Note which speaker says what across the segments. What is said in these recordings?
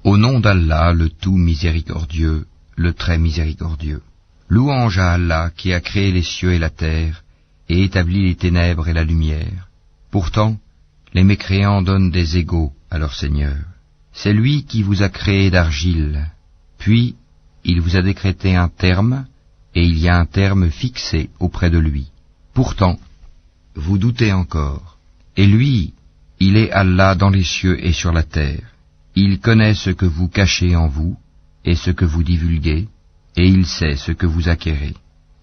Speaker 1: Au nom d'Allah, le tout miséricordieux, le très miséricordieux. Louange à Allah qui a créé les cieux et la terre, et établi les ténèbres et la lumière. Pourtant, les mécréants donnent des égaux à leur Seigneur. C'est lui qui vous a créé d'argile, puis il vous a décrété un terme, et il y a un terme fixé auprès de lui. Pourtant, vous doutez encore. Et lui, il est Allah dans les cieux et sur la terre. Il connaît ce que vous cachez en vous, et ce que vous divulguez, et il sait ce que vous acquérez.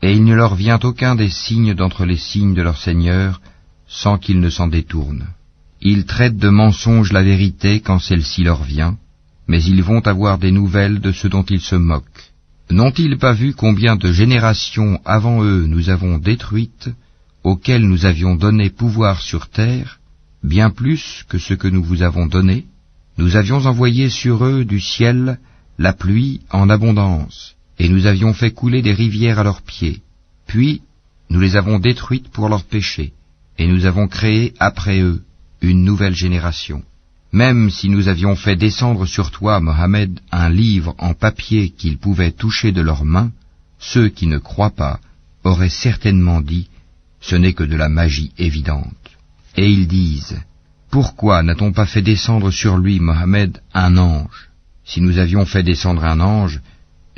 Speaker 1: Et il ne leur vient aucun des signes d'entre les signes de leur Seigneur, sans qu'ils ne s'en détournent. Ils traitent de mensonge la vérité quand celle-ci leur vient, mais ils vont avoir des nouvelles de ce dont ils se moquent. N'ont-ils pas vu combien de générations avant eux nous avons détruites, auxquelles nous avions donné pouvoir sur terre, bien plus que ce que nous vous avons donné? Nous avions envoyé sur eux du ciel la pluie en abondance, et nous avions fait couler des rivières à leurs pieds. Puis, nous les avons détruites pour leurs péchés, et nous avons créé après eux une nouvelle génération. Même si nous avions fait descendre sur toi, Mohammed, un livre en papier qu'ils pouvaient toucher de leurs mains, ceux qui ne croient pas auraient certainement dit « ce n'est que de la magie évidente ». Et ils disent « Pourquoi n'a-t-on pas fait descendre sur lui, Mohammed, un ange? Si nous avions fait descendre un ange,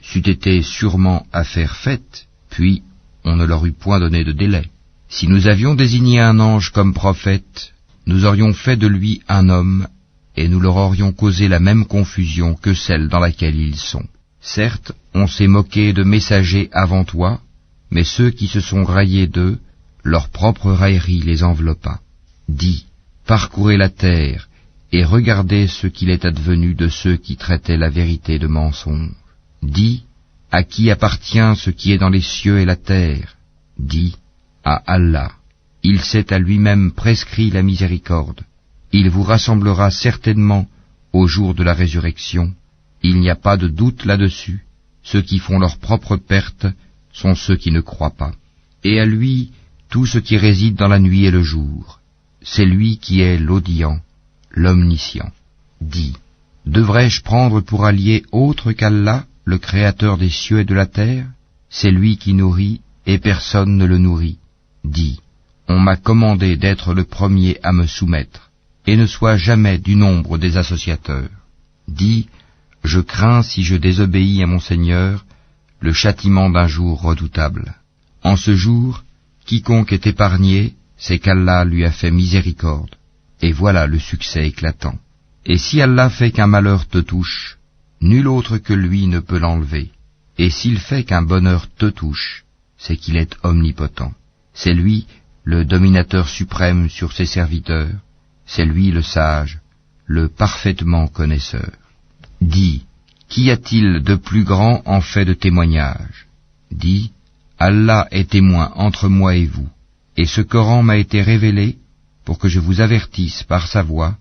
Speaker 1: c'eût été sûrement affaire faite, puis on ne leur eût point donné de délai. Si nous avions désigné un ange comme prophète, nous aurions fait de lui un homme, et nous leur aurions causé la même confusion que celle dans laquelle ils sont. Certes, on s'est moqué de messagers avant toi, mais ceux qui se sont raillés d'eux, leur propre raillerie les enveloppa. Dis, parcourez la terre, et regardez ce qu'il est advenu de ceux qui traitaient la vérité de mensonge. Dis, à qui appartient ce qui est dans les cieux et la terre? Dis, à Allah. Il s'est à lui-même prescrit la miséricorde. Il vous rassemblera certainement au jour de la résurrection. Il n'y a pas de doute là-dessus. Ceux qui font leur propre perte sont ceux qui ne croient pas. Et à lui, tout ce qui réside dans la nuit et le jour. C'est lui qui est l'audient, l'omniscient. Dis, devrais-je prendre pour allié autre qu'Allah, le créateur des cieux et de la terre? C'est lui qui nourrit, et personne ne le nourrit. Dis, on m'a commandé d'être le premier à me soumettre, et ne sois jamais du nombre des associateurs. Dis, je crains si je désobéis à mon Seigneur, le châtiment d'un jour redoutable. En ce jour, quiconque est épargné, c'est qu'Allah lui a fait miséricorde, et voilà le succès éclatant. Et si Allah fait qu'un malheur te touche, nul autre que lui ne peut l'enlever, et s'il fait qu'un bonheur te touche, c'est qu'il est omnipotent. C'est lui, le dominateur suprême sur ses serviteurs, c'est lui le sage, le parfaitement connaisseur. Dis, qu'y a-t-il de plus grand en fait de témoignage? Dis, Allah est témoin entre moi et vous, et ce Coran m'a été révélé pour que je vous avertisse par sa voix,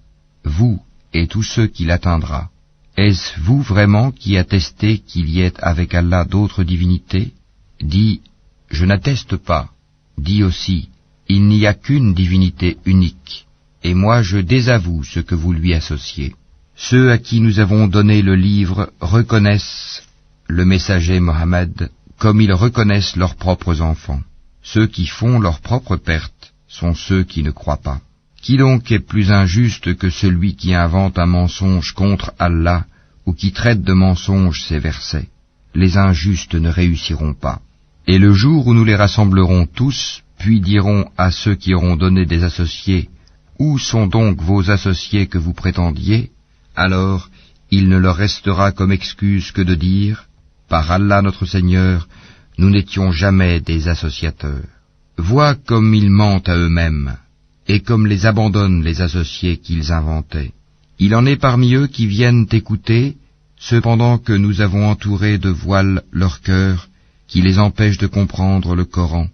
Speaker 1: vous et tous ceux qui l'atteindra. Est-ce vous vraiment qui attestez qu'il y ait avec Allah d'autres divinités? Dis, je n'atteste pas. Dis aussi, il n'y a qu'une divinité unique, et moi je désavoue ce que vous lui associez. Ceux à qui nous avons donné le livre reconnaissent le messager Mohammed comme ils reconnaissent leurs propres enfants. Ceux qui font leur propre perte sont ceux qui ne croient pas. Qui donc est plus injuste que celui qui invente un mensonge contre Allah ou qui traite de mensonge ces versets? Les injustes ne réussiront pas. Et le jour où nous les rassemblerons tous, puis dirons à ceux qui auront donné des associés, « Où sont donc vos associés que vous prétendiez ?» Alors, il ne leur restera comme excuse que de dire, « Par Allah notre Seigneur, nous n'étions jamais des associateurs. » Vois comme ils mentent à eux-mêmes, et comme les abandonnent les associés qu'ils inventaient. Il en est parmi eux qui viennent écouter, cependant que nous avons entouré de voiles leur cœur, qui les empêche de comprendre le Coran,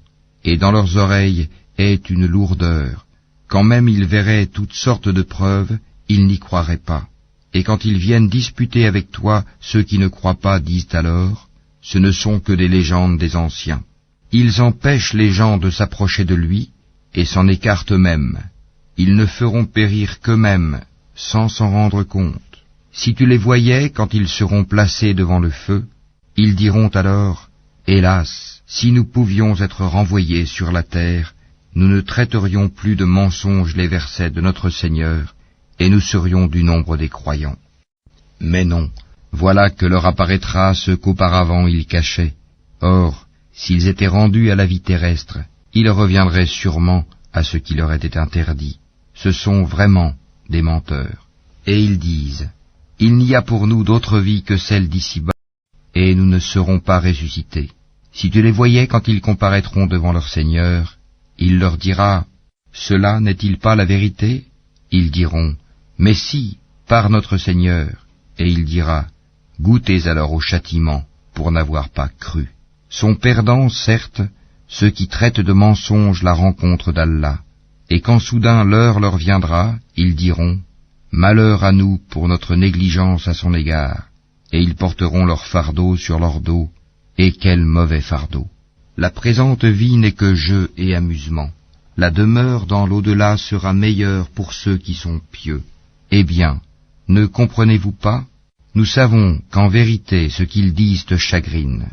Speaker 1: et dans leurs oreilles est une lourdeur. Quand même ils verraient toutes sortes de preuves, ils n'y croiraient pas. Et quand ils viennent disputer avec toi, ceux qui ne croient pas disent alors, ce ne sont que des légendes des anciens. Ils empêchent les gens de s'approcher de lui, et s'en écartent eux-mêmes. Ils ne feront périr qu'eux-mêmes, sans s'en rendre compte. Si tu les voyais quand ils seront placés devant le feu, ils diront alors, hélas, si nous pouvions être renvoyés sur la terre, nous ne traiterions plus de mensonges les versets de notre Seigneur, et nous serions du nombre des croyants. Mais non, voilà que leur apparaîtra ce qu'auparavant ils cachaient. Or, s'ils étaient rendus à la vie terrestre, ils reviendraient sûrement à ce qui leur était interdit. Ce sont vraiment des menteurs. Et ils disent, il n'y a pour nous d'autre vie que celle d'ici-bas, et nous ne serons pas ressuscités. Si tu les voyais quand ils comparaîtront devant leur Seigneur, il leur dira, cela n'est-il pas la vérité? Ils diront, mais si, par notre Seigneur. Et il dira, goûtez alors au châtiment pour n'avoir pas cru. Sont perdants, certes, ceux qui traitent de mensonges la rencontre d'Allah, et quand soudain l'heure leur viendra, ils diront, malheur à nous pour notre négligence à son égard, et ils porteront leur fardeau sur leur dos, et quel mauvais fardeau. La présente vie n'est que jeu et amusement. La demeure dans l'au-delà sera meilleure pour ceux qui sont pieux. Eh bien, ne comprenez-vous pas? Nous savons qu'en vérité ce qu'ils disent te chagrine.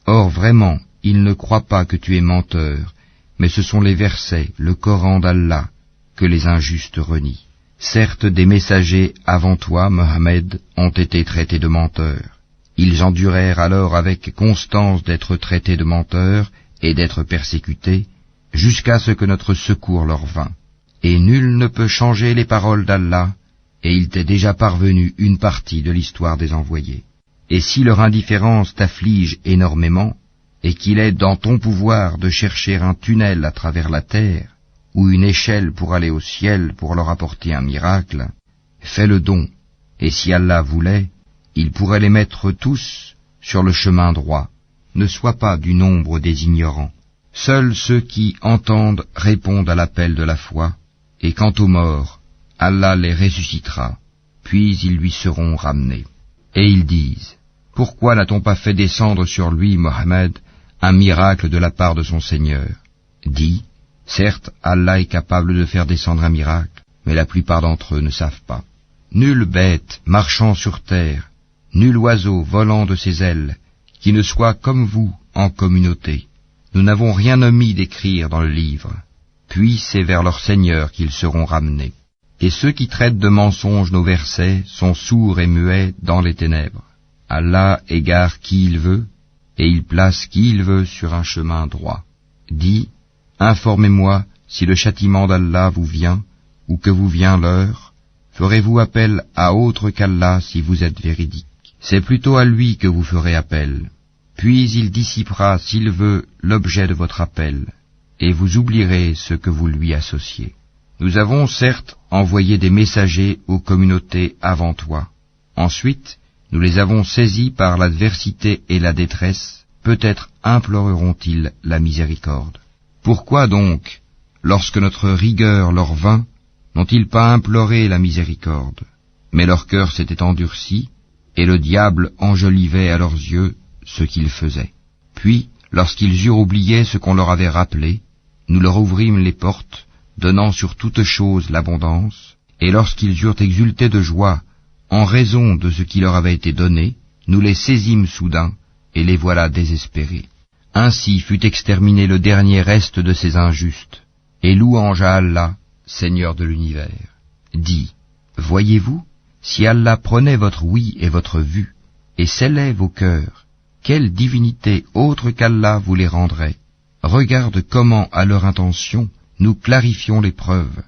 Speaker 1: Or vraiment, ils ne croient pas que tu es menteur, mais ce sont les versets, le Coran d'Allah, que les injustes renient. Certes, des messagers avant toi, Mohammed, ont été traités de menteurs. Ils endurèrent alors avec constance d'être traités de menteurs et d'être persécutés, jusqu'à ce que notre secours leur vînt. Et nul ne peut changer les paroles d'Allah, et il t'est déjà parvenu une partie de l'histoire des envoyés. Et si leur indifférence t'afflige énormément, et qu'il est dans ton pouvoir de chercher un tunnel à travers la terre, ou une échelle pour aller au ciel pour leur apporter un miracle, fais le don, et si Allah voulait, il pourrait les mettre tous sur le chemin droit. Ne sois pas du nombre des ignorants. Seuls ceux qui entendent répondent à l'appel de la foi, et quant aux morts, Allah les ressuscitera, puis ils lui seront ramenés. Et ils disent, pourquoi n'a-t-on pas fait descendre sur lui, Mohammed, un miracle de la part de son Seigneur? Dis, certes, Allah est capable de faire descendre un miracle, mais la plupart d'entre eux ne savent pas. Nulle bête marchant sur terre, nul oiseau volant de ses ailes, qui ne soit comme vous en communauté. Nous n'avons rien omis d'écrire dans le livre. Puis c'est vers leur Seigneur qu'ils seront ramenés. Et ceux qui traitent de mensonges nos versets sont sourds et muets dans les ténèbres. Allah égare qui il veut, et il place qui il veut sur un chemin droit. Dis, informez-moi si le châtiment d'Allah vous vient, ou que vous vient l'heure. Ferez-vous appel à autre qu'Allah si vous êtes véridique? C'est plutôt à lui que vous ferez appel. Puis il dissipera, s'il veut, l'objet de votre appel, et vous oublierez ce que vous lui associez. Nous avons certes envoyé des messagers aux communautés avant toi. Ensuite, nous les avons saisis par l'adversité et la détresse, peut-être imploreront-ils la miséricorde. Pourquoi donc, lorsque notre rigueur leur vint, n'ont-ils pas imploré la miséricorde? Mais leur cœur s'était endurci, et le diable enjolivait à leurs yeux ce qu'ils faisaient. Puis, lorsqu'ils eurent oublié ce qu'on leur avait rappelé, nous leur ouvrîmes les portes, donnant sur toute chose l'abondance, et lorsqu'ils eurent exulté de joie, en raison de ce qui leur avait été donné, nous les saisîmes soudain, et les voilà désespérés. Ainsi fut exterminé le dernier reste de ces injustes, et louange à Allah, Seigneur de l'univers. Dis, voyez-vous, si Allah prenait votre oui et votre vue, et scellait vos cœurs, quelle divinité autre qu'Allah vous les rendrait? Regarde comment, à leur intention, nous clarifions les preuves.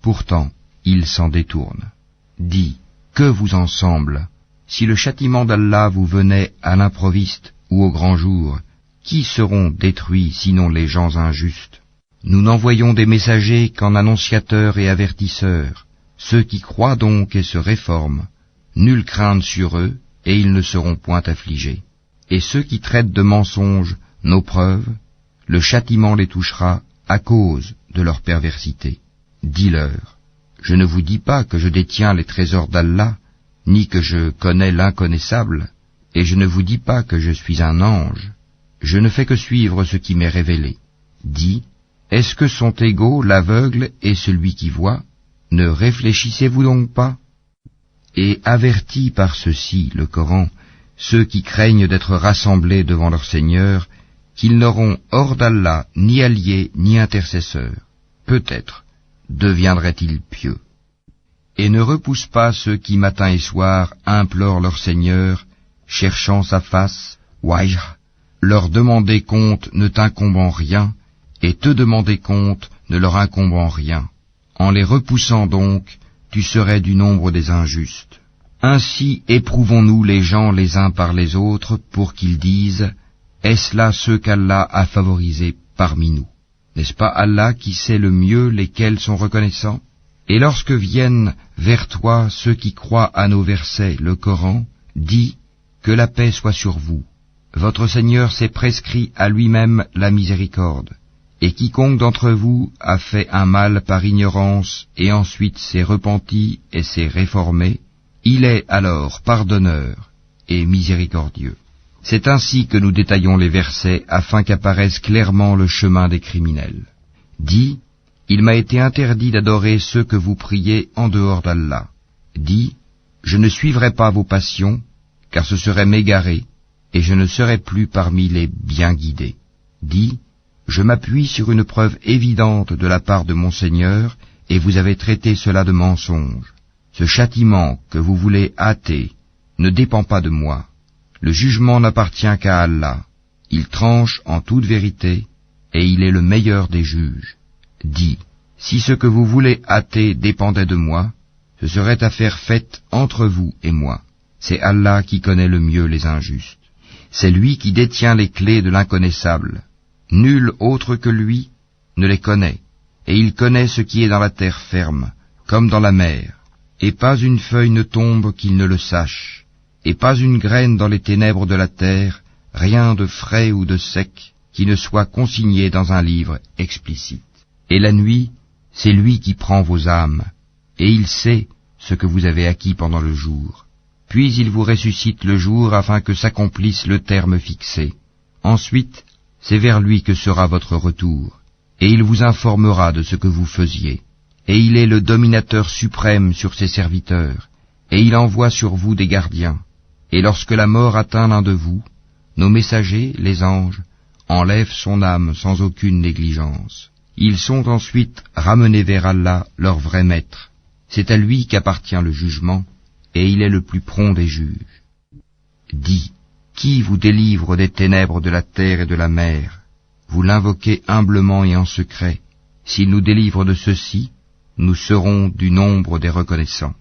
Speaker 1: Pourtant, ils s'en détournent. Dis, que vous en semble? Si le châtiment d'Allah vous venait à l'improviste ou au grand jour, qui seront détruits sinon les gens injustes? Nous n'envoyons des messagers qu'en annonciateurs et avertisseurs. Ceux qui croient donc et se réforment, nulle crainte sur eux, et ils ne seront point affligés. Et ceux qui traitent de mensonges nos preuves, le châtiment les touchera à cause de leur perversité. Dis-leur, je ne vous dis pas que je détiens les trésors d'Allah, ni que je connais l'inconnaissable, et je ne vous dis pas que je suis un ange. Je ne fais que suivre ce qui m'est révélé. Dis, est-ce que sont égaux l'aveugle et celui qui voit? Ne réfléchissez-vous donc pas? Et avertit par ceci, le Coran, ceux qui craignent d'être rassemblés devant leur Seigneur, qu'ils n'auront hors d'Allah ni alliés ni intercesseurs. Peut-être deviendraient-ils pieux. Et ne repousse pas ceux qui matin et soir implorent leur Seigneur, cherchant sa face, wajh, leur demander compte ne t'incombe rien, et te demander compte ne leur incombe rien. En les repoussant donc, tu serais du nombre des injustes. Ainsi éprouvons-nous les gens les uns par les autres pour qu'ils disent « Est-ce là ceux qu'Allah a favorisés parmi nous ?» N'est-ce pas Allah qui sait le mieux lesquels sont reconnaissants? Et lorsque viennent vers toi ceux qui croient à nos versets, le Coran, dis que la paix soit sur vous. Votre Seigneur s'est prescrit à lui-même la miséricorde. Et quiconque d'entre vous a fait un mal par ignorance et ensuite s'est repenti et s'est réformé, il est alors pardonneur et miséricordieux. C'est ainsi que nous détaillons les versets afin qu'apparaisse clairement le chemin des criminels. Dis, il m'a été interdit d'adorer ceux que vous priez en dehors d'Allah. Dis, je ne suivrai pas vos passions, car ce serait m'égarer, et je ne serai plus parmi les bien guidés. Dis, je m'appuie sur une preuve évidente de la part de mon Seigneur, et vous avez traité cela de mensonge. Ce châtiment que vous voulez hâter ne dépend pas de moi. Le jugement n'appartient qu'à Allah. Il tranche en toute vérité, et il est le meilleur des juges. Dis, si ce que vous voulez hâter dépendait de moi, ce serait affaire faite entre vous et moi. C'est Allah qui connaît le mieux les injustes. C'est lui qui détient les clés de l'inconnaissable. Nul autre que lui ne les connaît, et il connaît ce qui est dans la terre ferme, comme dans la mer. Et pas une feuille ne tombe qu'il ne le sache, et pas une graine dans les ténèbres de la terre, rien de frais ou de sec, qui ne soit consigné dans un livre explicite. Et la nuit, c'est lui qui prend vos âmes, et il sait ce que vous avez acquis pendant le jour. Puis il vous ressuscite le jour afin que s'accomplisse le terme fixé. Ensuite, c'est vers lui que sera votre retour, et il vous informera de ce que vous faisiez. Et il est le dominateur suprême sur ses serviteurs, et il envoie sur vous des gardiens. Et lorsque la mort atteint l'un de vous, nos messagers, les anges, enlèvent son âme sans aucune négligence. Ils sont ensuite ramenés vers Allah, leur vrai maître. C'est à lui qu'appartient le jugement, et il est le plus prompt des juges. Dis, qui vous délivre des ténèbres de la terre et de la mer? Vous l'invoquez humblement et en secret. S'il nous délivre de ceci, nous serons du nombre des reconnaissants.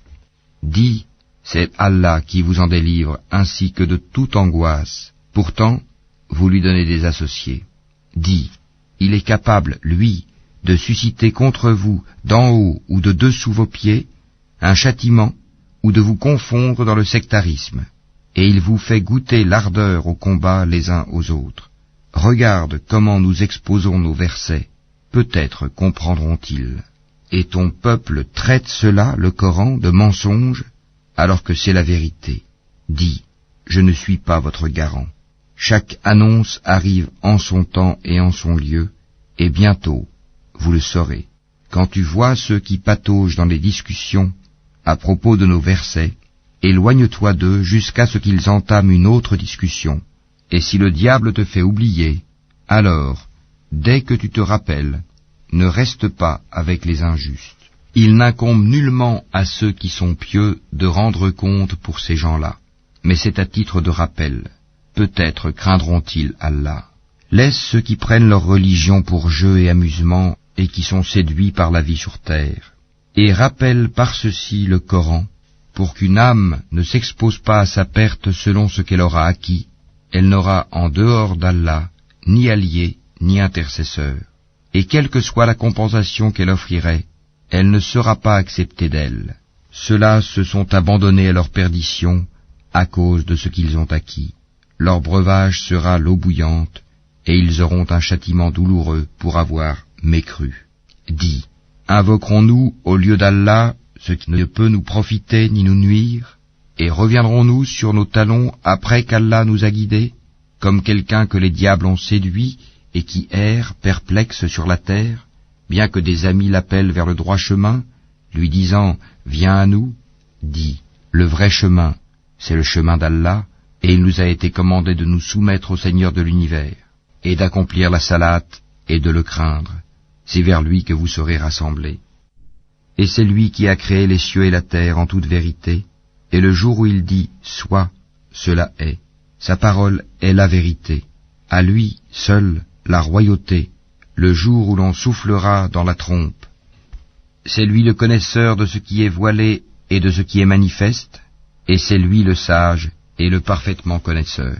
Speaker 1: Dis, c'est Allah qui vous en délivre ainsi que de toute angoisse. Pourtant, vous lui donnez des associés. Dis, il est capable, lui, de susciter contre vous, d'en haut ou de dessous vos pieds, un châtiment, ou de vous confondre dans le sectarisme, et il vous fait goûter l'ardeur au combat les uns aux autres. Regarde comment nous exposons nos versets, peut-être comprendront-ils. Et ton peuple traite cela, le Coran, de mensonge, alors que c'est la vérité. Dis, je ne suis pas votre garant. Chaque annonce arrive en son temps et en son lieu, et bientôt, vous le saurez. Quand tu vois ceux qui pataugent dans les discussions à propos de nos versets, éloigne-toi d'eux jusqu'à ce qu'ils entament une autre discussion. Et si le diable te fait oublier, alors, dès que tu te rappelles, ne reste pas avec les injustes. Il n'incombe nullement à ceux qui sont pieux de rendre compte pour ces gens-là, mais c'est à titre de rappel. Peut-être craindront-ils Allah. Laisse ceux qui prennent leur religion pour jeu et amusement et qui sont séduits par la vie sur terre. Et rappelle par ceci le Coran, pour qu'une âme ne s'expose pas à sa perte selon ce qu'elle aura acquis. Elle n'aura en dehors d'Allah ni allié ni intercesseur. Et quelle que soit la compensation qu'elle offrirait, elle ne sera pas acceptée d'elle. Ceux-là se sont abandonnés à leur perdition à cause de ce qu'ils ont acquis. Leur breuvage sera l'eau bouillante, et ils auront un châtiment douloureux pour avoir mécru. Dis, invoquerons-nous au lieu d'Allah ce qui ne peut nous profiter ni nous nuire, et reviendrons-nous sur nos talons après qu'Allah nous a guidés, comme quelqu'un que les diables ont séduit et qui erre perplexe sur la terre, bien que des amis l'appellent vers le droit chemin, lui disant « Viens à nous », dis Le vrai chemin, c'est le chemin d'Allah, et il nous a été commandé de nous soumettre au Seigneur de l'univers, et d'accomplir la salate, et de le craindre. C'est vers lui que vous serez rassemblés. Et c'est lui qui a créé les cieux et la terre en toute vérité, et le jour où il dit « Sois », cela est. Sa parole est la vérité. À lui, seul, la royauté, le jour où l'on soufflera dans la trompe. C'est lui le connaisseur de ce qui est voilé et de ce qui est manifeste, et c'est lui le sage et le parfaitement connaisseur.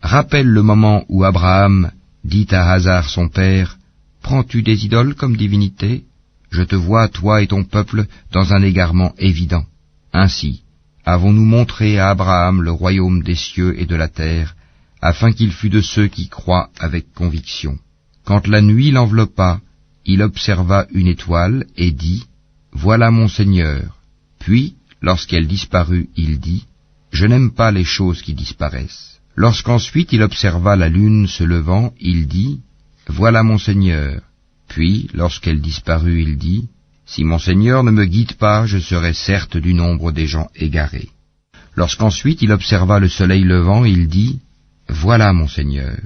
Speaker 1: Rappelle le moment où Abraham dit à Hazar son père, « Prends-tu des idoles comme divinité ? Je te vois, toi et ton peuple, dans un égarement évident. » Ainsi, avons-nous montré à Abraham le royaume des cieux et de la terre, afin qu'il fût de ceux qui croient avec conviction. Quand la nuit l'enveloppa, il observa une étoile et dit, « Voilà mon Seigneur. » Puis, lorsqu'elle disparut, il dit, « Je n'aime pas les choses qui disparaissent. » Lorsqu'ensuite il observa la lune se levant, il dit, « Voilà mon Seigneur. » Puis, lorsqu'elle disparut, il dit, « Si mon Seigneur ne me guide pas, je serai certes du nombre des gens égarés. » Lorsqu'ensuite il observa le soleil levant, il dit, « Voilà mon Seigneur.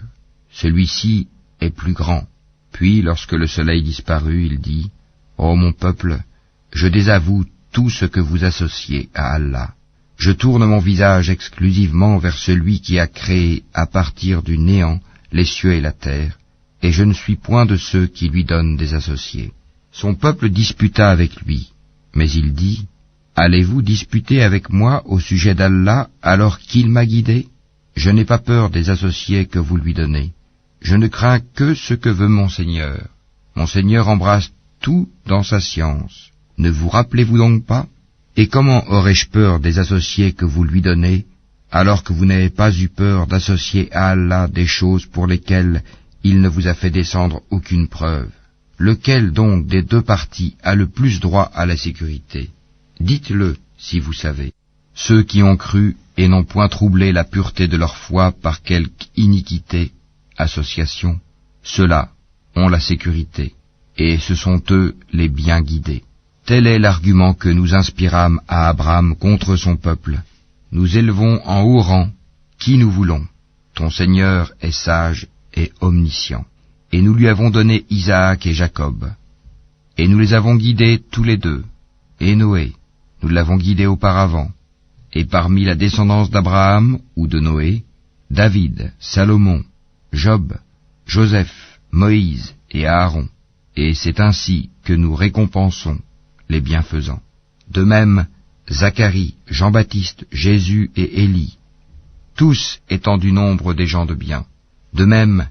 Speaker 1: Celui-ci est plus grand. » Puis, lorsque le soleil disparut, il dit, « Ô mon peuple, je désavoue tout ce que vous associez à Allah. Je tourne mon visage exclusivement vers celui qui a créé à partir du néant les cieux et la terre, et je ne suis point de ceux qui lui donnent des associés. » Son peuple disputa avec lui, mais il dit, « Allez-vous disputer avec moi au sujet d'Allah alors qu'il m'a guidé ? Je n'ai pas peur des associés que vous lui donnez. Je ne crains que ce que veut mon Seigneur. Mon Seigneur embrasse tout dans sa science. Ne vous rappelez-vous donc pas ? Et comment aurais-je peur des associés que vous lui donnez, alors que vous n'avez pas eu peur d'associer à Allah des choses pour lesquelles il ne vous a fait descendre aucune preuve ? Lequel donc des deux parties a le plus droit à la sécurité ? Dites-le, si vous savez. Ceux qui ont cru et n'ont point troublé la pureté de leur foi par quelque iniquité, association, ceux-là ont la sécurité, et ce sont eux les bien guidés. Tel est l'argument que nous inspirâmes à Abraham contre son peuple. Nous élevons en haut rang qui nous voulons. Ton Seigneur est sage et omniscient. Et nous lui avons donné Isaac et Jacob. Et nous les avons guidés tous les deux. Et Noé, nous l'avons guidé auparavant. Et parmi la descendance d'Abraham ou de Noé, David, Salomon, Job, Joseph, Moïse et Aaron. Et c'est ainsi que nous récompensons les bienfaisants. De même, Zacharie, Jean-Baptiste, Jésus et Élie, tous étant du nombre des gens de bien. De même,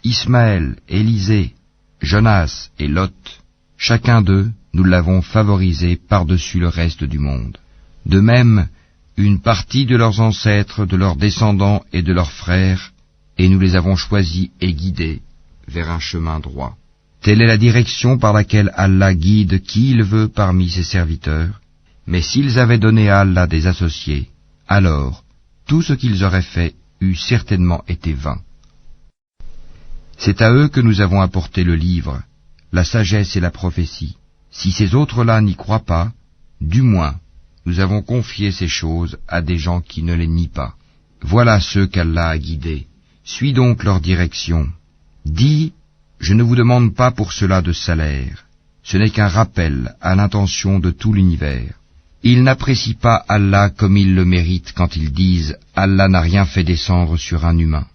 Speaker 1: Ismaël, Élisée, Jonas et Lot, chacun d'eux, nous l'avons favorisé par-dessus le reste du monde. De même, une partie de leurs ancêtres, de leurs descendants et de leurs frères, et nous les avons choisis et guidés vers un chemin droit. Telle est la direction par laquelle Allah guide qui il veut parmi ses serviteurs, mais s'ils avaient donné à Allah des associés, alors tout ce qu'ils auraient fait eût certainement été vain. C'est à eux que nous avons apporté le livre, la sagesse et la prophétie. Si ces autres-là n'y croient pas, du moins, nous avons confié ces choses à des gens qui ne les nient pas. Voilà ceux qu'Allah a guidés. Suis donc leur direction. Dis, je ne vous demande pas pour cela de salaire. Ce n'est qu'un rappel à l'intention de tout l'univers. Ils n'apprécient pas Allah comme ils le méritent quand ils disent « Allah n'a rien fait descendre sur un humain ».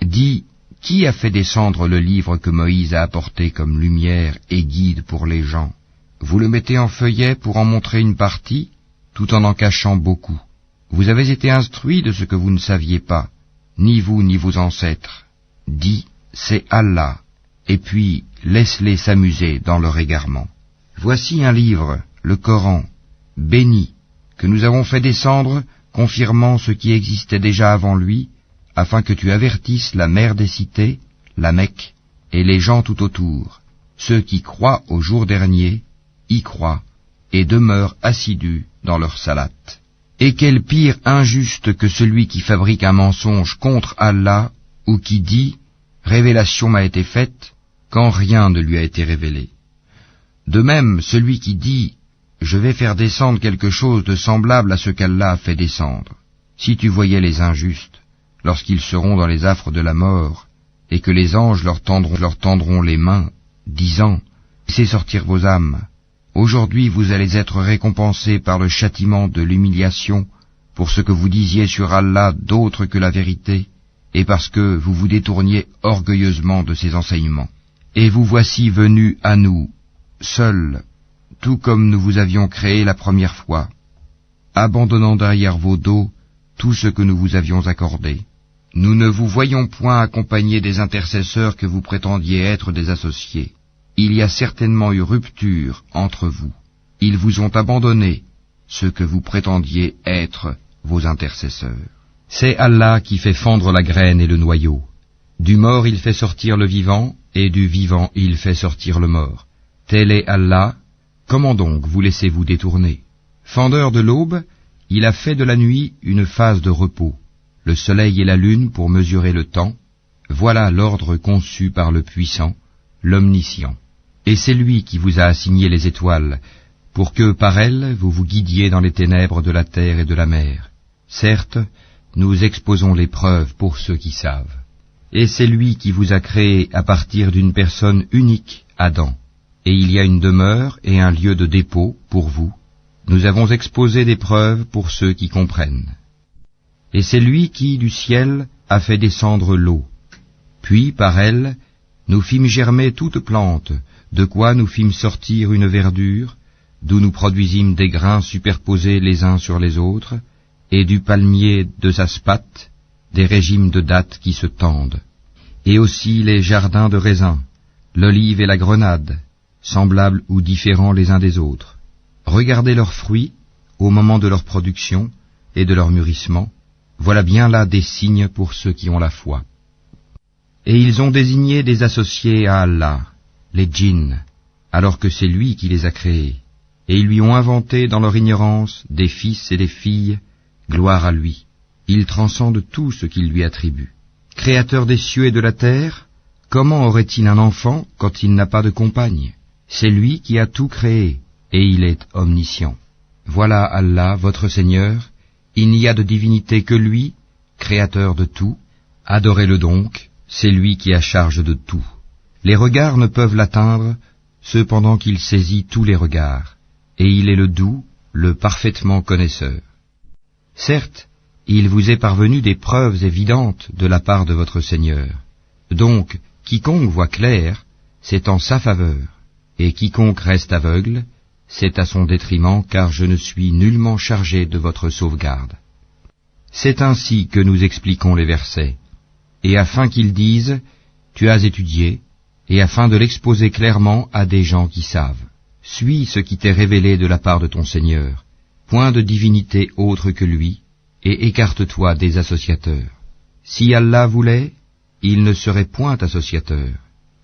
Speaker 1: Dis, qui a fait descendre le livre que Moïse a apporté comme lumière et guide pour les gens? Vous le mettez en feuillet pour en montrer une partie, tout en cachant beaucoup. Vous avez été instruits de ce que vous ne saviez pas, ni vous ni vos ancêtres. Dis, c'est Allah, et puis laisse-les s'amuser dans leur égarement. Voici un livre, le Coran, béni, que nous avons fait descendre, confirmant ce qui existait déjà avant lui, afin que tu avertisses la mère des cités, la Mecque, et les gens tout autour. Ceux qui croient au jour dernier, y croient, et demeurent assidus dans leur salate. Et quel pire injuste que celui qui fabrique un mensonge contre Allah, ou qui dit « Révélation m'a été faite », quand rien ne lui a été révélé. De même, celui qui dit « je vais faire descendre quelque chose de semblable à ce qu'Allah a fait descendre. Si tu voyais les injustes, lorsqu'ils seront dans les affres de la mort, et que les anges leur tendront les mains, disant, laissez sortir vos âmes. Aujourd'hui vous allez être récompensés par le châtiment de l'humiliation pour ce que vous disiez sur Allah d'autre que la vérité, et parce que vous vous détourniez orgueilleusement de ses enseignements. Et vous voici venus à nous, seuls, tout comme nous vous avions créé la première fois, abandonnant derrière vos dos tout ce que nous vous avions accordé. Nous ne vous voyons point accompagnés des intercesseurs que vous prétendiez être des associés. Il y a certainement eu rupture entre vous. Ils vous ont abandonné, ceux que vous prétendiez être vos intercesseurs. C'est Allah qui fait fendre la graine et le noyau. Du mort il fait sortir le vivant, et du vivant il fait sortir le mort. Tel est Allah, comment donc vous laissez-vous détourner? Fendeur de l'aube, il a fait de la nuit une phase de repos, le soleil et la lune pour mesurer le temps. Voilà l'ordre conçu par le puissant, l'omniscient. Et c'est lui qui vous a assigné les étoiles, pour que par elles vous vous guidiez dans les ténèbres de la terre et de la mer. Certes, nous exposons les preuves pour ceux qui savent. Et c'est lui qui vous a créé à partir d'une personne unique, Adam. Et il y a une demeure et un lieu de dépôt pour vous. Nous avons exposé des preuves pour ceux qui comprennent. Et c'est lui qui, du ciel, a fait descendre l'eau. Puis, par elle, nous fîmes germer toute plante, de quoi nous fîmes sortir une verdure, d'où nous produisîmes des grains superposés les uns sur les autres, et du palmier de Saspate, des régimes de dattes qui se tendent, et aussi les jardins de raisins, l'olive et la grenade, semblables ou différents les uns des autres. Regardez leurs fruits au moment de leur production et de leur mûrissement, voilà bien là des signes pour ceux qui ont la foi. Et ils ont désigné des associés à Allah, les djinns, alors que c'est lui qui les a créés, et ils lui ont inventé dans leur ignorance des fils et des filles, gloire à lui. Il transcende tout ce qu'il lui attribue. Créateur des cieux et de la terre, comment aurait-il un enfant quand il n'a pas de compagne? C'est lui qui a tout créé, et il est omniscient. Voilà Allah, votre Seigneur, il n'y a de divinité que lui, créateur de tout. Adorez-le donc, c'est lui qui a charge de tout. Les regards ne peuvent l'atteindre, cependant qu'il saisit tous les regards, et il est le doux, le parfaitement connaisseur. Certes, il vous est parvenu des preuves évidentes de la part de votre Seigneur. Donc, quiconque voit clair, c'est en sa faveur, et quiconque reste aveugle, c'est à son détriment, car je ne suis nullement chargé de votre sauvegarde. C'est ainsi que nous expliquons les versets, et afin qu'ils disent, tu as étudié, et afin de l'exposer clairement à des gens qui savent. Suis ce qui t'est révélé de la part de ton Seigneur, point de divinité autre que lui, et écarte-toi des associateurs. Si Allah voulait, il ne serait point associateur,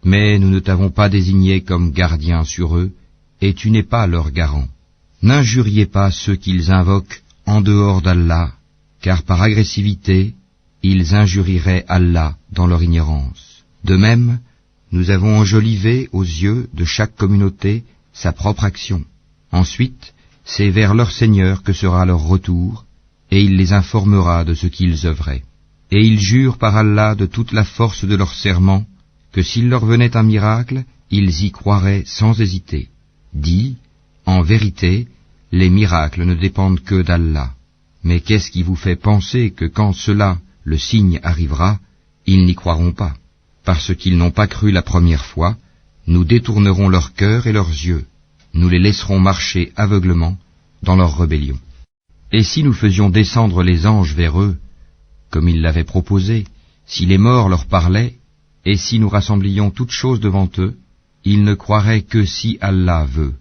Speaker 1: mais nous ne t'avons pas désigné comme gardien sur eux, et tu n'es pas leur garant. N'injuriez pas ceux qu'ils invoquent en dehors d'Allah, car par agressivité, ils injurieraient Allah dans leur ignorance. De même, nous avons enjolivé aux yeux de chaque communauté sa propre action. Ensuite, c'est vers leur Seigneur que sera leur retour, et il les informera de ce qu'ils œuvraient. Et ils jurent par Allah de toute la force de leur serment, que s'il leur venait un miracle, ils y croiraient sans hésiter. Dis, en vérité, les miracles ne dépendent que d'Allah. Mais qu'est-ce qui vous fait penser que quand cela, le signe arrivera, ils n'y croiront pas? Parce qu'ils n'ont pas cru la première fois, nous détournerons leur cœur et leurs yeux, nous les laisserons marcher aveuglement dans leur rébellion. Et si nous faisions descendre les anges vers eux, comme ils l'avaient proposé, si les morts leur parlaient, et si nous rassemblions toutes choses devant eux, ils ne croiraient que si Allah veut.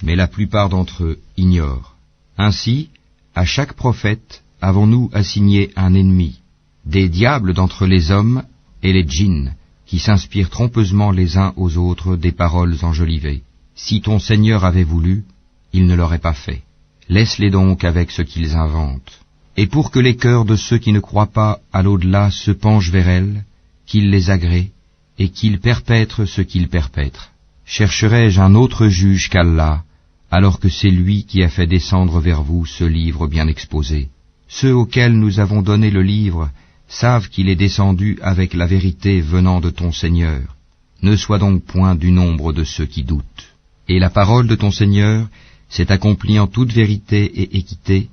Speaker 1: Mais la plupart d'entre eux ignorent. Ainsi, à chaque prophète avons-nous assigné un ennemi, des diables d'entre les hommes et les djinns, qui s'inspirent trompeusement les uns aux autres des paroles enjolivées. Si ton Seigneur avait voulu, il ne l'aurait pas fait. Laisse-les donc avec ce qu'ils inventent. Et pour que les cœurs de ceux qui ne croient pas à l'au-delà se penchent vers elles, qu'ils les agrée, et qu'ils perpètrent ce qu'ils perpètrent. Chercherai-je un autre juge qu'Allah, alors que c'est lui qui a fait descendre vers vous ce livre bien exposé. Ceux auxquels nous avons donné le livre savent qu'il est descendu avec la vérité venant de ton Seigneur. Ne sois donc point du nombre de ceux qui doutent. Et la parole de ton Seigneur s'est accomplie en toute vérité et équité.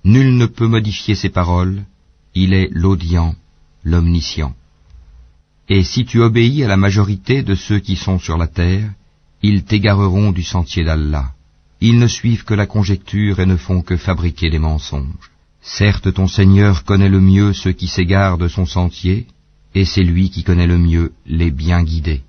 Speaker 1: Nul ne peut modifier ses paroles. Il est l'audient, l'omniscient. Et si tu obéis à la majorité de ceux qui sont sur la terre, ils t'égareront du sentier d'Allah. Ils ne suivent que la conjecture et ne font que fabriquer des mensonges. Certes, ton Seigneur connaît le mieux ceux qui s'égarent de son sentier, et c'est lui qui connaît le mieux les bien guidés.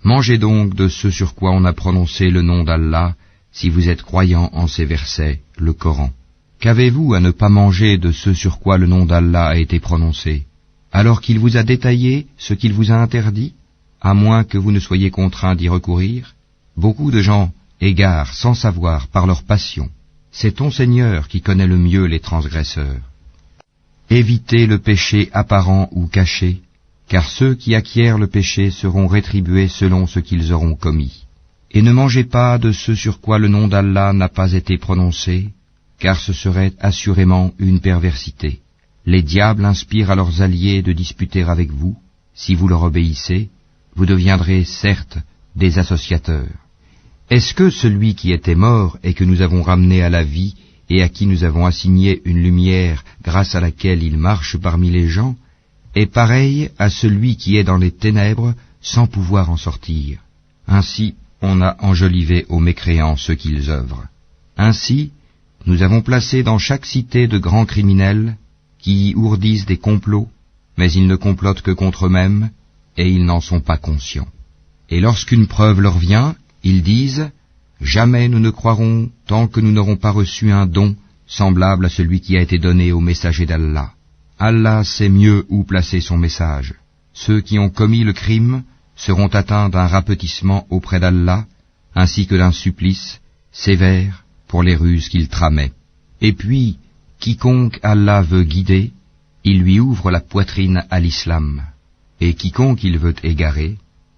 Speaker 1: Mangez donc de ce sur quoi on a prononcé le nom d'Allah, si vous êtes croyants en ces versets, le Coran. Qu'avez-vous à ne pas manger de ce sur quoi le nom d'Allah a été prononcé, alors qu'il vous a détaillé ce qu'il vous a interdit, à moins que vous ne soyez contraints d'y recourir? Beaucoup de gens égarent sans savoir par leur passion. C'est ton Seigneur qui connaît le mieux les transgresseurs. Évitez le péché apparent ou caché, car ceux qui acquièrent le péché seront rétribués selon ce qu'ils auront commis. Et ne mangez pas de ce sur quoi le nom d'Allah n'a pas été prononcé, car ce serait assurément une perversité. Les diables inspirent à leurs alliés de disputer avec vous. Si vous leur obéissez, vous deviendrez certes des associateurs. Est-ce que celui qui était mort et que nous avons ramené à la vie et à qui nous avons assigné une lumière grâce à laquelle il marche parmi les gens, est pareil à celui qui est dans les ténèbres sans pouvoir en sortir? Ainsi, on a enjolivé aux mécréants ce qu'ils œuvrent. Ainsi, nous avons placé dans chaque cité de grands criminels qui y ourdissent des complots, mais ils ne complotent que contre eux-mêmes, et ils n'en sont pas conscients. Et lorsqu'une preuve leur vient, ils disent « Jamais nous ne croirons tant que nous n'aurons pas reçu un don semblable à celui qui a été donné au messager d'Allah. Allah sait mieux où placer son message. Ceux qui ont commis le crime seront atteints d'un rapetissement auprès d'Allah, ainsi que d'un supplice sévère pour les ruses qu'ils tramaient. Et puis, quiconque Allah veut guider, il lui ouvre la poitrine à l'islam. Et quiconque il veut égarer,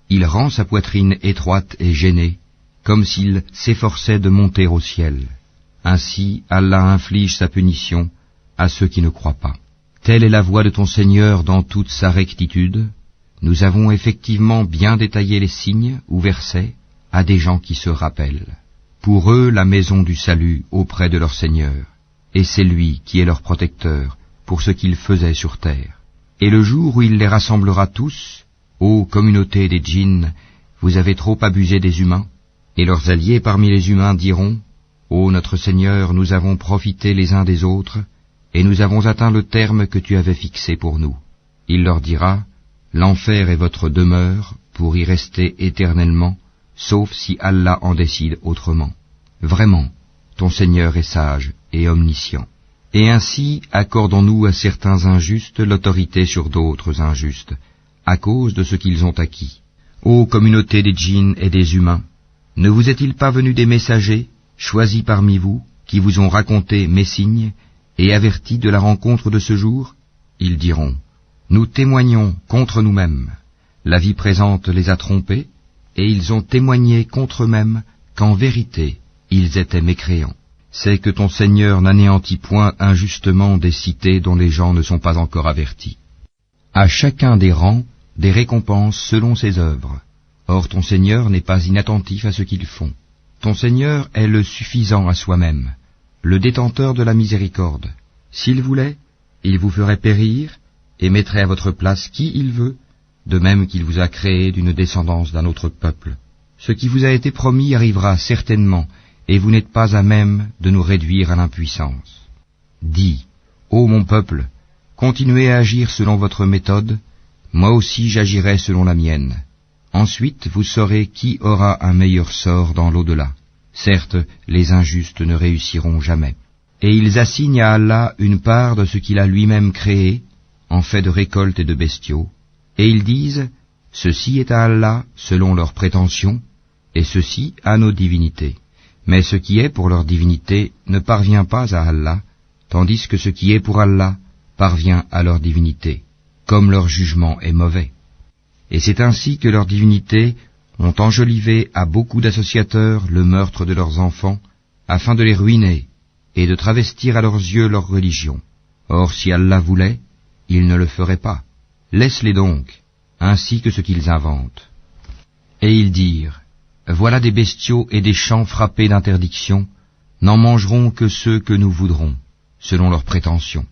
Speaker 1: il rend sa poitrine étroite et gênée, comme s'il s'efforçait de monter au ciel. Ainsi, Allah inflige sa punition à ceux qui ne croient pas. Telle est la voie de ton Seigneur dans toute sa rectitude. Nous avons effectivement bien détaillé les signes ou versets à des gens qui se rappellent. Pour eux, la maison du salut auprès de leur Seigneur, et c'est lui qui est leur protecteur pour ce qu'ils faisaient sur terre. Et le jour où il les rassemblera tous, ô communauté des djinns, vous avez trop abusé des humains, et leurs alliés parmi les humains diront, ô notre Seigneur, nous avons profité les uns des autres, et nous avons atteint le terme que tu avais fixé pour nous. Il leur dira, l'enfer est votre demeure pour y rester éternellement, sauf si Allah en décide autrement. Vraiment, ton Seigneur est sage et omniscient. Et ainsi accordons-nous à certains injustes l'autorité sur d'autres injustes, à cause de ce qu'ils ont acquis. Ô communauté des djinns et des humains, ne vous est-il pas venu des messagers, choisis parmi vous, qui vous ont raconté mes signes, et avertis de la rencontre de ce jour? Ils diront, nous témoignons contre nous-mêmes. La vie présente les a trompés, et ils ont témoigné contre eux-mêmes qu'en vérité, ils étaient mécréants. C'est que ton Seigneur n'anéantit point injustement des cités dont les gens ne sont pas encore avertis. À chacun des rangs, des récompenses selon ses œuvres. Or ton Seigneur n'est pas inattentif à ce qu'ils font. Ton Seigneur est le suffisant à soi-même, le détenteur de la miséricorde. S'il voulait, il vous ferait périr et mettrait à votre place qui il veut, de même qu'il vous a créé d'une descendance d'un autre peuple. Ce qui vous a été promis arrivera certainement, et vous n'êtes pas à même de nous réduire à l'impuissance. Dis, ô mon peuple, continuez à agir selon votre méthode, moi aussi j'agirai selon la mienne. Ensuite vous saurez qui aura un meilleur sort dans l'au-delà. Certes, les injustes ne réussiront jamais. Et ils assignent à Allah une part de ce qu'il a lui-même créé, en fait de récoltes et de bestiaux, et ils disent, ceci est à Allah selon leurs prétentions, et ceci à nos divinités. Mais ce qui est pour leur divinité ne parvient pas à Allah, tandis que ce qui est pour Allah parvient à leur divinité, comme leur jugement est mauvais. Et c'est ainsi que leurs divinités ont enjolivé à beaucoup d'associateurs le meurtre de leurs enfants, afin de les ruiner et de travestir à leurs yeux leur religion. Or si Allah voulait, il ne le ferait pas. Laisse-les donc, ainsi que ce qu'ils inventent. Et ils dirent, voilà des bestiaux et des champs frappés d'interdiction, n'en mangeront que ceux que nous voudrons, selon leurs prétentions.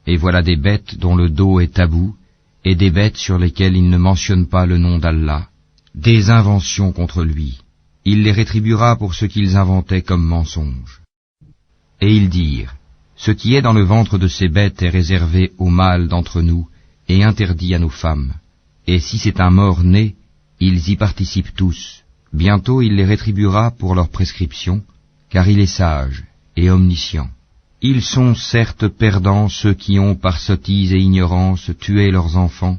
Speaker 1: Et voilà des bêtes dont le dos est tabou, et des bêtes sur lesquelles il ne mentionne pas le nom d'Allah, des inventions contre lui. Il les rétribuera pour ce qu'ils inventaient comme mensonges. Et ils dirent, ce qui est dans le ventre de ces bêtes est réservé aux mâles d'entre nous et interdit à nos femmes. Et si c'est un mort-né, ils y participent tous. Bientôt il les rétribuera pour leur prescription, car il est sage et omniscient. Ils sont certes perdants ceux qui ont par sottise et ignorance tué leurs enfants,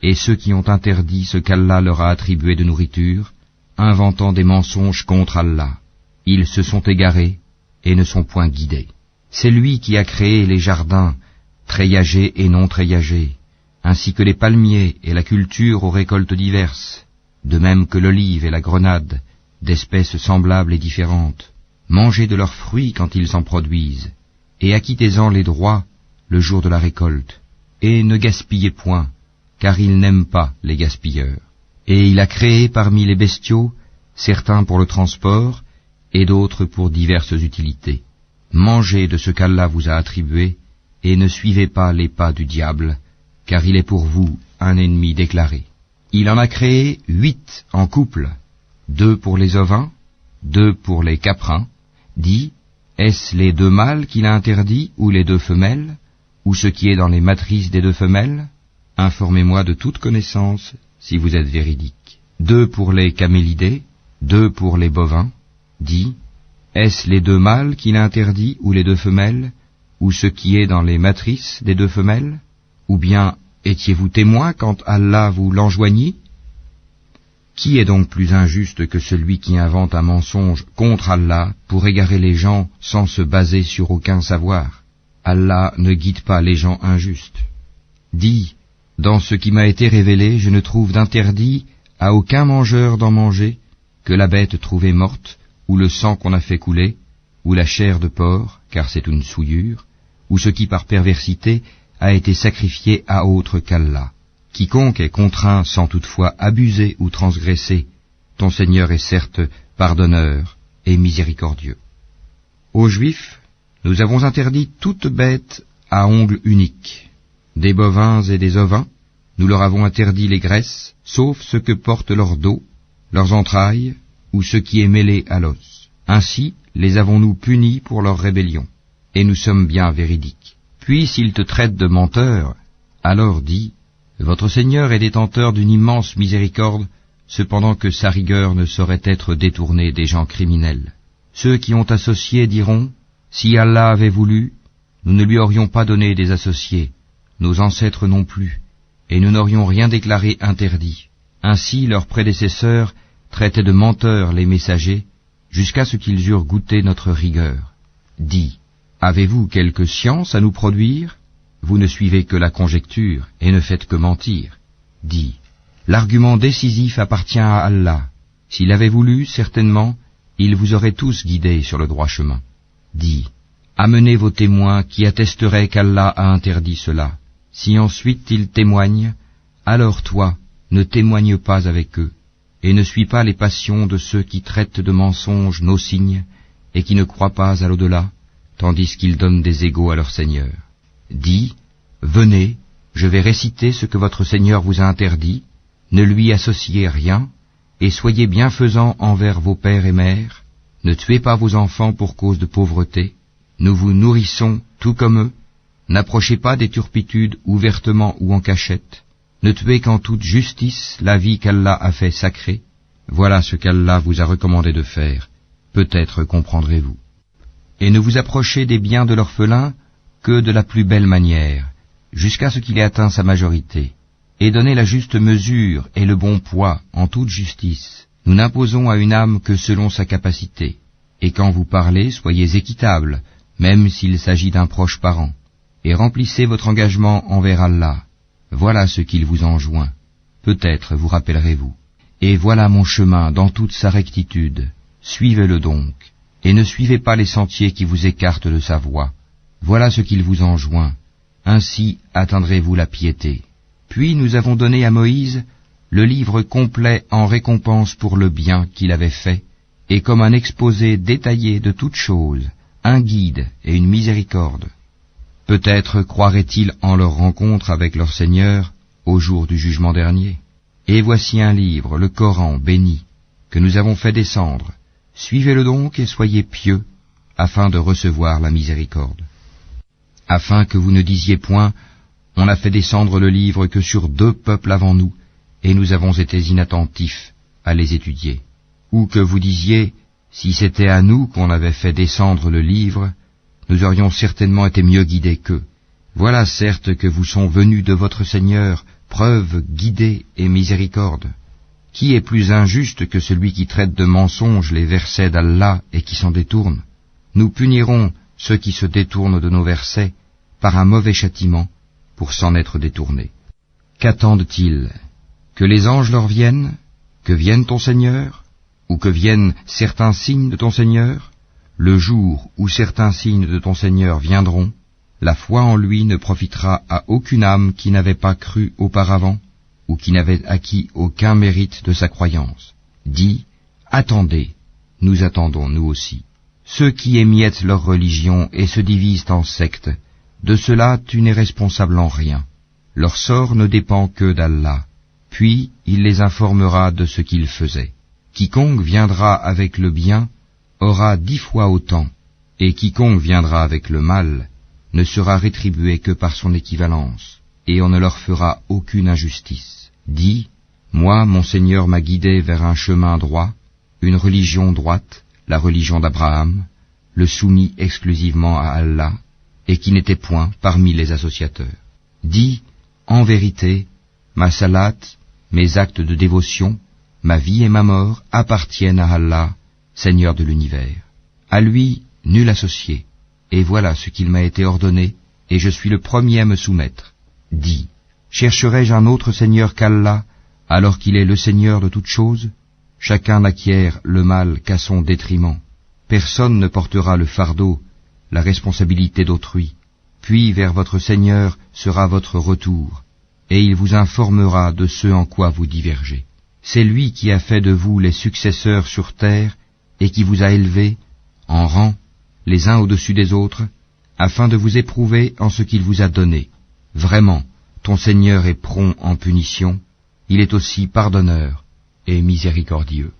Speaker 1: et ceux qui ont interdit ce qu'Allah leur a attribué de nourriture, inventant des mensonges contre Allah. Ils se sont égarés et ne sont point guidés. C'est lui qui a créé les jardins, treillagés et non treillagés, ainsi que les palmiers et la culture aux récoltes diverses, de même que l'olive et la grenade, d'espèces semblables et différentes. Mangez de leurs fruits quand ils en produisent, et acquittez-en les droits le jour de la récolte, et ne gaspillez point, car il n'aime pas les gaspilleurs. Et il a créé parmi les bestiaux certains pour le transport, et d'autres pour diverses utilités. Mangez de ce qu'Allah vous a attribué, et ne suivez pas les pas du diable, car il est pour vous un ennemi déclaré. Il en a créé 8 en couple, 2 pour les ovins, 2 pour les caprins. Dit, est-ce les 2 mâles qu'il a interdits, ou les 2 femelles, ou ce qui est dans les matrices des 2 femelles? Informez-moi de toute connaissance, si vous êtes véridique. 2 pour les camélidés, 2 pour les bovins. Dit, est-ce les 2 mâles qu'il a interdits, ou les 2 femelles, ou ce qui est dans les matrices des 2 femelles? Ou bien étiez-vous témoin quand Allah vous l'enjoignit? Qui est donc plus injuste que celui qui invente un mensonge contre Allah pour égarer les gens sans se baser sur aucun savoir? Allah ne guide pas les gens injustes. Dis, dans ce qui m'a été révélé, je ne trouve d'interdit à aucun mangeur d'en manger que la bête trouvée morte, ou le sang qu'on a fait couler, ou la chair de porc, car c'est une souillure, ou ce qui par perversité a été sacrifié à autre qu'Allah. Quiconque est contraint sans toutefois abuser ou transgresser, ton Seigneur est certes pardonneur et miséricordieux. Aux Juifs, nous avons interdit toute bête à ongles uniques. Des bovins et des ovins, nous leur avons interdit les graisses, sauf ce que portent leur dos, leurs entrailles, ou ce qui est mêlé à l'os. Ainsi les avons-nous punis pour leur rébellion, et nous sommes bien véridiques. Puis s'ils te traitent de menteur, alors dis, votre Seigneur est détenteur d'une immense miséricorde, cependant que sa rigueur ne saurait être détournée des gens criminels. Ceux qui ont associé diront, si Allah avait voulu, nous ne lui aurions pas donné des associés, nos ancêtres non plus, et nous n'aurions rien déclaré interdit. Ainsi leurs prédécesseurs traitaient de menteurs les messagers, jusqu'à ce qu'ils eurent goûté notre rigueur. Dis, avez-vous quelque science à nous produire? Vous ne suivez que la conjecture, et ne faites que mentir. Dis, l'argument décisif appartient à Allah. S'il avait voulu, certainement, il vous aurait tous guidés sur le droit chemin. Dis, amenez vos témoins qui attesteraient qu'Allah a interdit cela. Si ensuite ils témoignent, alors toi, ne témoigne pas avec eux, et ne suis pas les passions de ceux qui traitent de mensonges nos signes, et qui ne croient pas à l'au-delà, tandis qu'ils donnent des égaux à leur Seigneur. Dis, venez, je vais réciter ce que votre Seigneur vous a interdit, ne lui associez rien, et soyez bienfaisants envers vos pères et mères, ne tuez pas vos enfants pour cause de pauvreté, nous vous nourrissons tout comme eux, n'approchez pas des turpitudes ouvertement ou en cachette, ne tuez qu'en toute justice la vie qu'Allah a fait sacrée, voilà ce qu'Allah vous a recommandé de faire, peut-être comprendrez-vous. Et ne vous approchez des biens de l'orphelin que de la plus belle manière, jusqu'à ce qu'il ait atteint sa majorité, et donnez la juste mesure et le bon poids en toute justice. Nous n'imposons à une âme que selon sa capacité, et quand vous parlez, soyez équitable, même s'il s'agit d'un proche parent, et remplissez votre engagement envers Allah. Voilà ce qu'il vous enjoint. Peut-être vous rappellerez-vous. Et voilà mon chemin dans toute sa rectitude. Suivez-le donc, et ne suivez pas les sentiers qui vous écartent de sa voie. Voilà ce qu'il vous enjoint. Ainsi atteindrez-vous la piété. Puis nous avons donné à Moïse le livre complet en récompense pour le bien qu'il avait fait, et comme un exposé détaillé de toutes choses, un guide et une miséricorde. Peut-être croiraient-ils en leur rencontre avec leur Seigneur au jour du jugement dernier. Et voici un livre, le Coran béni, que nous avons fait descendre. Suivez-le donc et soyez pieux, afin de recevoir la miséricorde. Afin que vous ne disiez point, on n'a fait descendre le livre que sur 2 peuples avant nous, et nous avons été inattentifs à les étudier. Ou que vous disiez, si c'était à nous qu'on avait fait descendre le livre, nous aurions certainement été mieux guidés qu'eux. Voilà certes que vous sont venus de votre Seigneur preuve, guidée et miséricorde. Qui est plus injuste que celui qui traite de mensonges les versets d'Allah et qui s'en détourne? Nous punirons ceux qui se détournent de nos versets par un mauvais châtiment pour s'en être détournés. Qu'attendent-ils? Que les anges leur viennent? Que vienne ton Seigneur? Ou que viennent certains signes de ton Seigneur? Le jour où certains signes de ton Seigneur viendront, la foi en lui ne profitera à aucune âme qui n'avait pas cru auparavant, ou qui n'avait acquis aucun mérite de sa croyance. Dis, attendez, nous attendons nous aussi. Ceux qui émiettent leur religion et se divisent en sectes, de cela tu n'es responsable en rien. Leur sort ne dépend que d'Allah, puis il les informera de ce qu'ils faisaient. Quiconque viendra avec le bien aura 10 fois autant, et quiconque viendra avec le mal ne sera rétribué que par son équivalence, et on ne leur fera aucune injustice. Dis, moi, mon Seigneur m'a guidé vers un chemin droit, une religion droite, la religion d'Abraham, le soumis exclusivement à Allah, et qui n'était point parmi les associateurs. Dis, en vérité, ma salat, mes actes de dévotion, ma vie et ma mort appartiennent à Allah, Seigneur de l'univers. À lui, nul associé, et voilà ce qu'il m'a été ordonné, et je suis le premier à me soumettre. Dis, chercherai-je un autre Seigneur qu'Allah, alors qu'il est le Seigneur de toutes choses? Chacun n'acquiert le mal qu'à son détriment. Personne ne portera le fardeau, la responsabilité d'autrui. Puis vers votre Seigneur sera votre retour, et il vous informera de ce en quoi vous divergez. C'est lui qui a fait de vous les successeurs sur terre, et qui vous a élevés, en rang, les uns au-dessus des autres, afin de vous éprouver en ce qu'il vous a donné. Vraiment, ton Seigneur est prompt en punition, il est aussi pardonneur et miséricordieux.